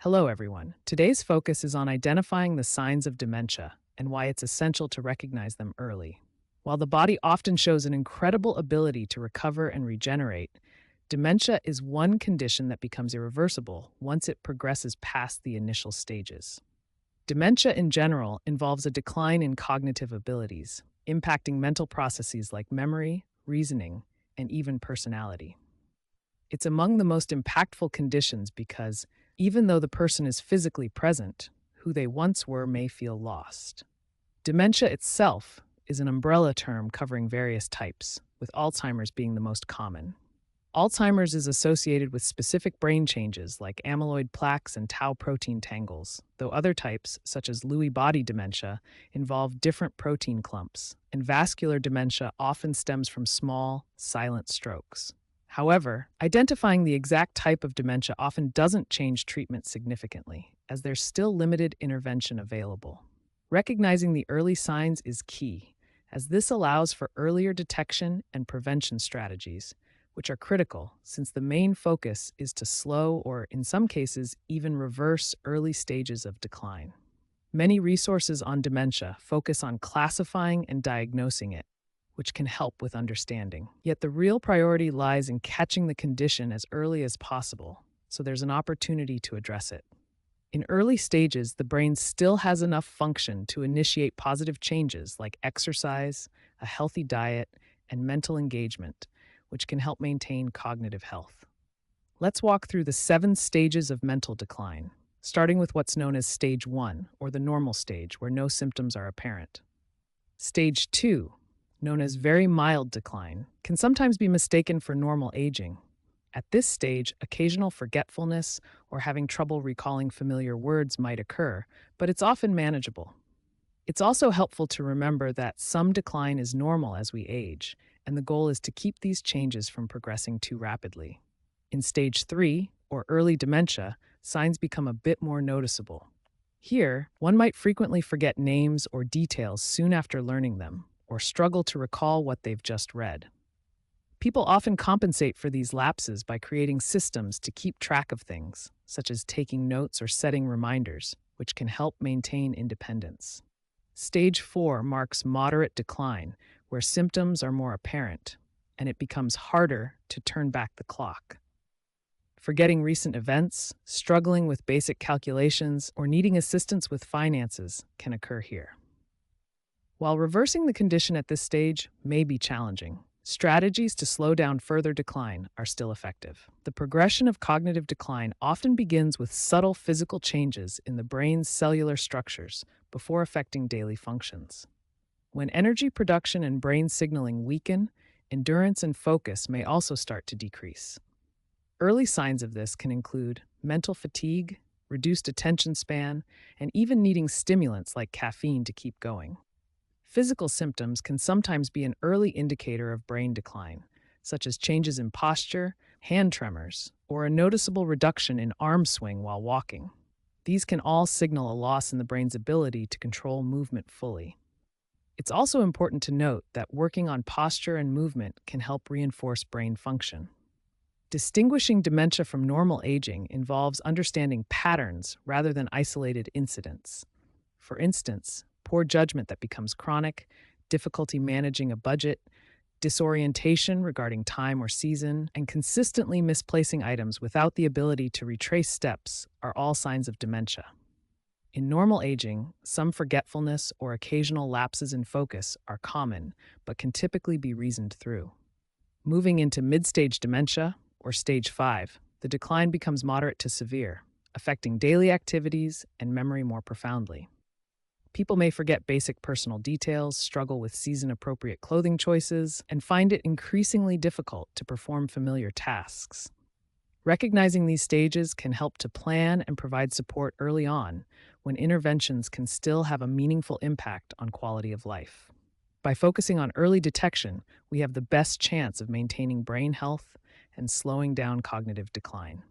Hello, everyone. Today's focus is on identifying the signs of dementia and why it's essential to recognize them early. While the body often shows an incredible ability to recover and regenerate, dementia is one condition that becomes irreversible once it progresses past the initial stages. Dementia in general involves a decline in cognitive abilities, impacting mental processes like memory, reasoning, and even personality. It's among the most impactful conditions because even though the person is physically present, who they once were may feel lost. Dementia itself is an umbrella term covering various types, with Alzheimer's being the most common. Alzheimer's is associated with specific brain changes like amyloid plaques and tau protein tangles, though other types, such as Lewy body dementia, involve different protein clumps, and vascular dementia often stems from small, silent strokes. However, identifying the exact type of dementia often doesn't change treatment significantly, as there's still limited intervention available. Recognizing the early signs is key, as this allows for earlier detection and prevention strategies, which are critical since the main focus is to slow or, in some cases, even reverse early stages of decline. Many resources on dementia focus on classifying and diagnosing it, which can help with understanding. Yet the real priority lies in catching the condition as early as possible, so there's an opportunity to address it. In early stages, the brain still has enough function to initiate positive changes like exercise, a healthy diet, and mental engagement, which can help maintain cognitive health. Let's walk through the 7 stages of mental decline, starting with what's known as stage 1, or the normal stage, where no symptoms are apparent. Stage 2, known as very mild decline, can sometimes be mistaken for normal aging. At this stage, occasional forgetfulness or having trouble recalling familiar words might occur, but it's often manageable. It's also helpful to remember that some decline is normal as we age, and the goal is to keep these changes from progressing too rapidly. In stage 3, or early dementia, signs become a bit more noticeable. Here, one might frequently forget names or details soon after learning them, or struggle to recall what they've just read. People often compensate for these lapses by creating systems to keep track of things, such as taking notes or setting reminders, which can help maintain independence. Stage 4 marks moderate decline, where symptoms are more apparent, and it becomes harder to turn back the clock. Forgetting recent events, struggling with basic calculations, or needing assistance with finances can occur here. While reversing the condition at this stage may be challenging, strategies to slow down further decline are still effective. The progression of cognitive decline often begins with subtle physical changes in the brain's cellular structures before affecting daily functions. When energy production and brain signaling weaken, endurance and focus may also start to decrease. Early signs of this can include mental fatigue, reduced attention span, and even needing stimulants like caffeine to keep going. Physical symptoms can sometimes be an early indicator of brain decline, such as changes in posture, hand tremors, or a noticeable reduction in arm swing while walking. These can all signal a loss in the brain's ability to control movement fully. It's also important to note that working on posture and movement can help reinforce brain function. Distinguishing dementia from normal aging involves understanding patterns rather than isolated incidents. For instance, poor judgment that becomes chronic, difficulty managing a budget, disorientation regarding time or season, and consistently misplacing items without the ability to retrace steps are all signs of dementia. In normal aging, some forgetfulness or occasional lapses in focus are common, but can typically be reasoned through. Moving into mid-stage dementia, or stage 5, the decline becomes moderate to severe, affecting daily activities and memory more profoundly. People may forget basic personal details, struggle with season-appropriate clothing choices, and find it increasingly difficult to perform familiar tasks. Recognizing these stages can help to plan and provide support early on, when interventions can still have a meaningful impact on quality of life. By focusing on early detection, we have the best chance of maintaining brain health and slowing down cognitive decline.